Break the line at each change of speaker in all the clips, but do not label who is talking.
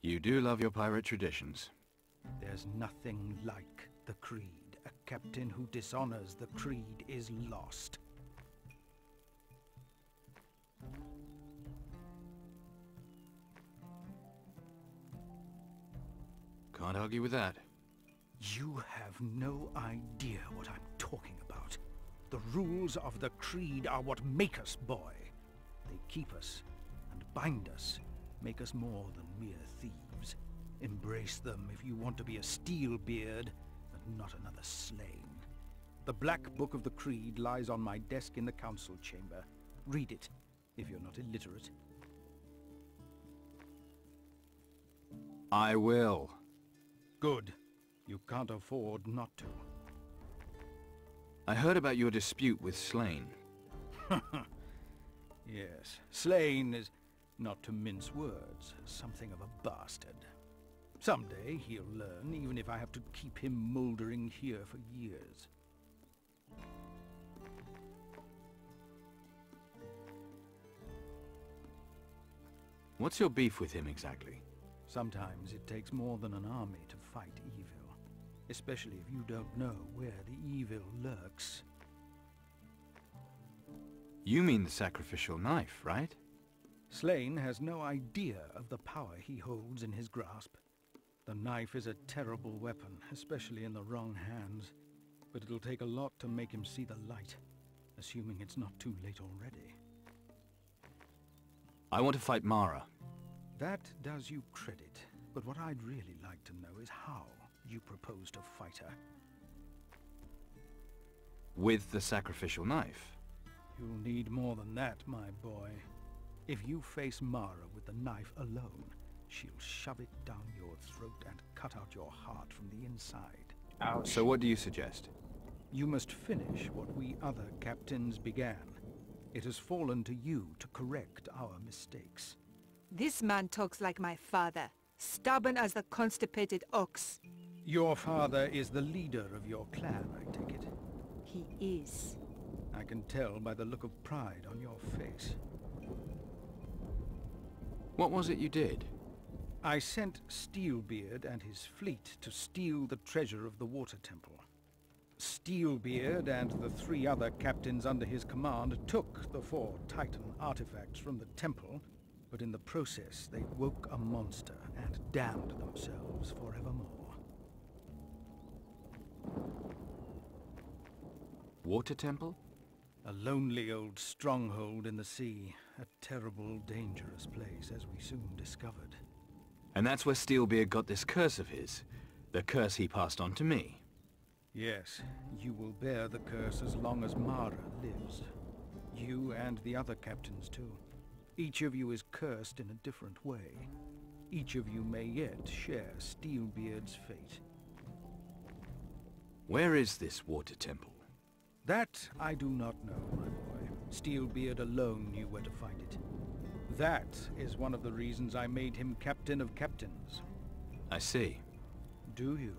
You do love your pirate traditions.
There's nothing like the creed. A captain who dishonors the creed is lost.
Can't argue with that.
You have no idea what I'm talking about. The rules of the creed are what make us, boy. They keep us and bind us, make us more than mere thieves. Embrace them if you want to be a Steelbeard, but not another slain. The Black Book of the Creed lies on my desk in the council chamber. Read it, if you're not illiterate.
I will.
Good. You can't afford not to.
I heard about your dispute with Slain.
Yes, Slain is, not to mince words, something of a bastard. Someday he'll learn, even if I have to keep him mouldering here for years.
What's your beef with him exactly?
Sometimes it takes more than an army to fight evil, especially if you don't know where the evil lurks.
You mean the sacrificial knife, right?
Slain has no idea of the power he holds in his grasp. The knife is a terrible weapon, especially in the wrong hands, but it'll take a lot to make him see the light, assuming it's not too late already.
I want to fight Mara.
That does you credit, but what I'd really like to know is how you propose to fight her.
With the sacrificial knife?
You'll need more than that, my boy. If you face Mara with the knife alone, she'll shove it down your throat and cut out your heart from the inside.
Ouch. So what do you suggest?
You must finish what we other captains began. It has fallen to you to correct our mistakes.
This man talks like my father, stubborn as the constipated ox.
Your father is the leader of your clan, I take it.
He is.
I can tell by the look of pride on your face.
What was it you did?
I sent Steelbeard and his fleet to steal the treasure of the Water Temple. Steelbeard and the 3 other captains under his command took the 4 Titan artifacts from the temple, but in the process they woke a monster and damned themselves forevermore.
Water Temple?
A lonely old stronghold in the sea, a terrible, dangerous place, as we soon discovered.
And that's where Steelbeard got this curse of his, the curse he passed on to me.
Yes, you will bear the curse as long as Mara lives. You and the other captains, too. Each of you is cursed in a different way. Each of you may yet share Steelbeard's fate.
Where is this Water Temple?
That I do not know, my boy. Steelbeard alone knew where to find it. That is one of the reasons I made him Captain of Captains.
I see.
Do you?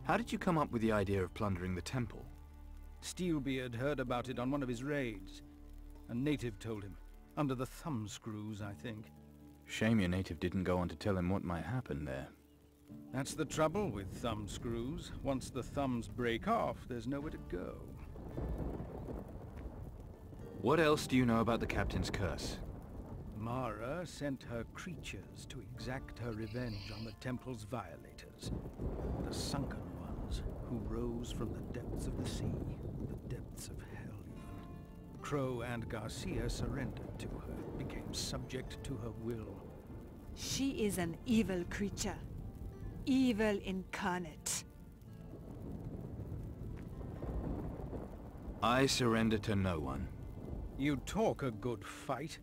How did you come up with the idea of plundering the temple?
Steelbeard heard about it on one of his raids. A native told him. Under the thumbscrews, I think.
Shame your native didn't go on to tell him what might happen there.
That's the trouble with thumbscrews. Once the thumbs break off, there's nowhere to go.
What else do you know about the captain's curse?
Mara sent her creatures to exact her revenge on the temple's violators. The sunken ones, who rose from the depths of the sea, the depths of hell even. Crow and Garcia surrendered to her, became subject to her will.
She is an evil creature. Evil incarnate.
I surrender to no one.
You talk a good fight,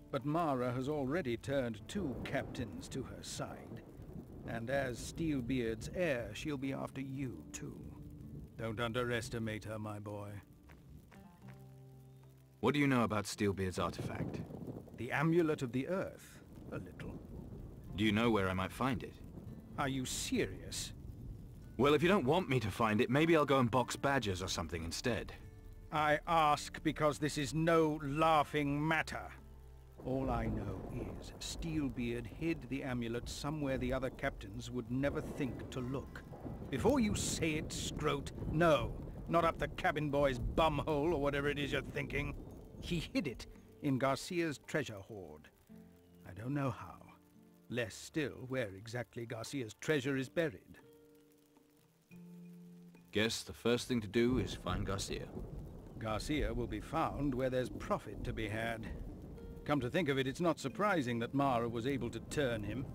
but Mara has already turned 2 captains to her side. And as Steelbeard's heir, she'll be after you, too. Don't underestimate her, my boy.
What do you know about Steelbeard's artifact?
The Amulet of the Earth, a little.
Do you know where I might find it?
Are you serious?
Well, if you don't want me to find it, maybe I'll go and box badgers or something instead.
I ask because this is no laughing matter. All I know is Steelbeard hid the amulet somewhere the other captains would never think to look. Before you say it, Scroat, no, not up the cabin boy's bumhole or whatever it is you're thinking. He hid it in Garcia's treasure hoard. I don't know how. Less still where exactly Garcia's treasure is buried.
Guess the first thing to do is find Garcia.
Garcia will be found where there's profit to be had. Come to think of it, it's not surprising that Mara was able to turn him.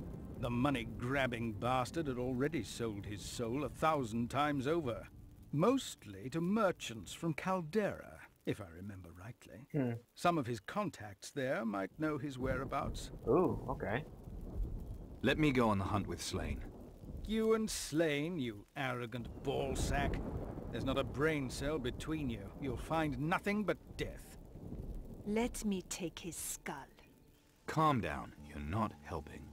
The money-grabbing bastard had already sold his soul 1,000 times over. Mostly to merchants from Caldera, if I remember rightly. Some of his contacts there might know his whereabouts.
Ooh, okay.
Let me go on the hunt with Slain.
You and Slain, you arrogant ballsack. There's not a brain cell between you. You'll find nothing but death.
Let me take his skull.
Calm down. You're not helping.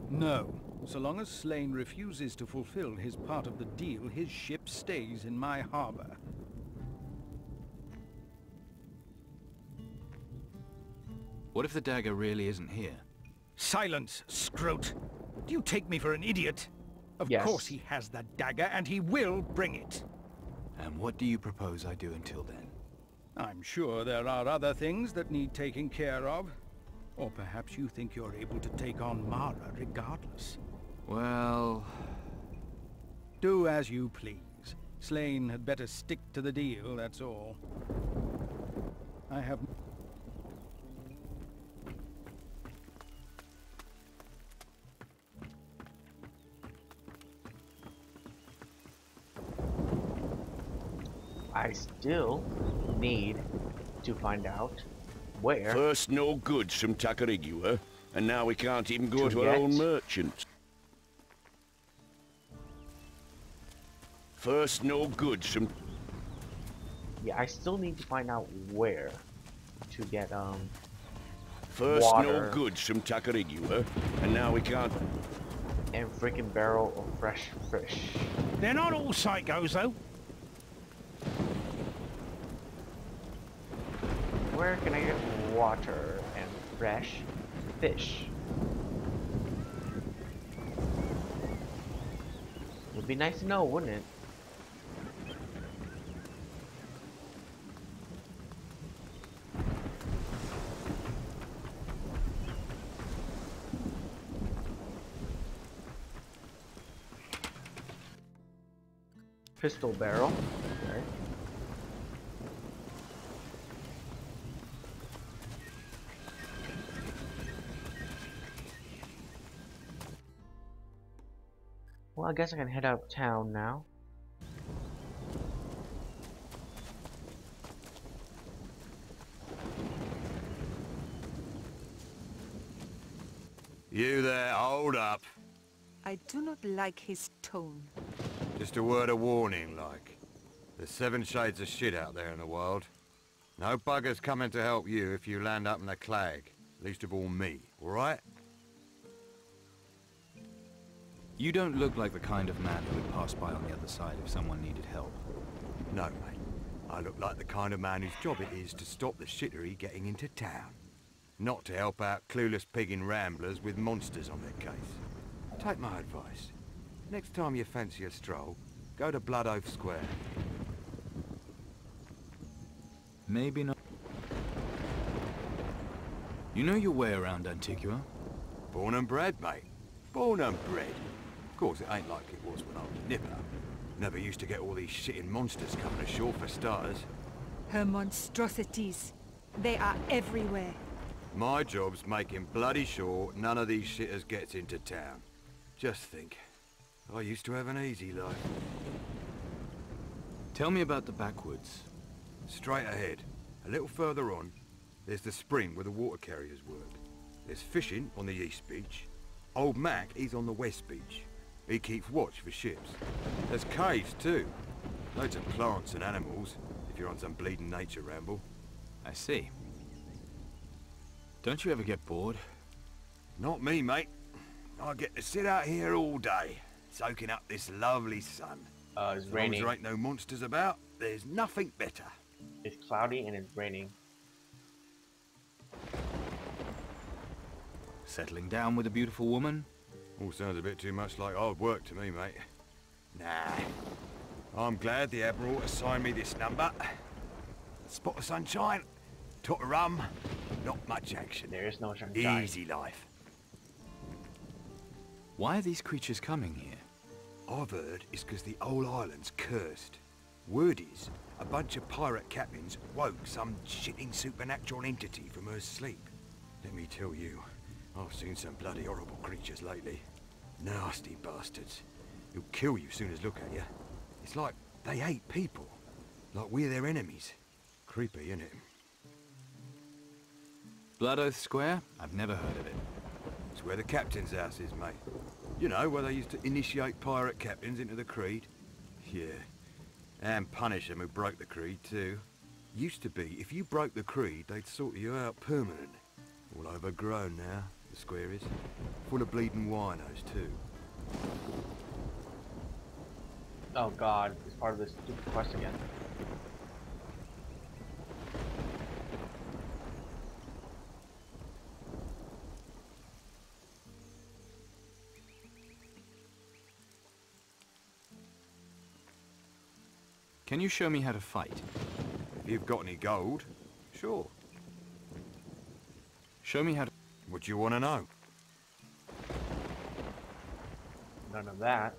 No. So long as Slain refuses to fulfill his part of the deal, his ship stays in my harbor.
What if the dagger really isn't here?
Silence, Scroat! Do you take me for an idiot? Of
Yes.
course he has that dagger, and he will bring it.
And what do you propose I do until then?
I'm sure there are other things that need taking care of. Or perhaps you think you're able to take on Mara regardless.
Well...
Do as you please. Slain had better stick to the deal, that's all. I have...
I still need to find out where
First no goods from Tacarigua, and now we can't even go
To
to our
get-
own merchants. First no goods from...
I still need to find out where to get
First
water.
no goods from Tacarigua, and now we can't...
and freaking barrel of fresh fish.
They're not all psychos, though.
Where can I get water and fresh fish? Would be nice to know, wouldn't it? Pistol barrel. Okay. Well, I guess I can head out of town now.
You there, hold up.
I do not like his tone.
Just a word of warning, like. There's 7 shades of shit out there in the world. No bugger's coming to help you if you land up in the clag. Least of all me, alright?
You don't look like the kind of man who would pass by on the other side if someone needed help.
No, mate. I look like the kind of man whose job it is to stop the shittery getting into town. Not to help out clueless pigging ramblers with monsters on their case. Take my advice. Next time you fancy a stroll, go to Blood Oath Square.
Maybe not. You know your way around Antigua?
Born and bred, mate. Born and bred. Of course, it ain't like it was when I was a nipper. Never used to get all these shitting monsters coming ashore for starters.
Her monstrosities. They are everywhere.
My job's making bloody sure none of these shitters gets into town. Just think, I used to have an easy life.
Tell me about the backwoods.
Straight ahead, a little further on, there's the spring where the water carriers work. There's fishing on the east beach. Old Mac, he's on the west beach. He keeps watch for ships. There's caves too. Loads of plants and animals, if you're on some bleeding nature ramble.
I see. Don't you ever get bored?
Not me, mate. I get to sit out here all day, soaking up this lovely sun.
It's
As long as
raining.
there ain't no monsters about, there's nothing better.
It's cloudy and it's raining.
Settling down with a beautiful woman?
All sounds a bit too much like hard work to me, mate. Nah. I'm glad the Admiral assigned me this number. Spot of sunshine, tot of rum, not much action.
There is no sunshine.
Easy life.
Why are these creatures coming here?
I've heard it's because the whole island's cursed. Word is, a bunch of pirate captains woke some shitting supernatural entity from her sleep. Let me tell you, I've seen some bloody horrible creatures lately. Nasty bastards. Who'll kill you soon as look at you. It's like they hate people. Like we're their enemies. Creepy, innit?
Blood Oath Square? I've never heard of it.
It's where the captain's house is, mate. You know, where they used to initiate pirate captains into the creed. Yeah. And punish them who broke the creed, too. Used to be, if you broke the creed, they'd sort you out permanent. All overgrown now, the square is. Full of bleeding winos, too.
Oh god, it's part of this stupid quest again.
Can you show me how to fight?
If you've got any gold, sure.
Show me how to...
What do you want to know?
None of that.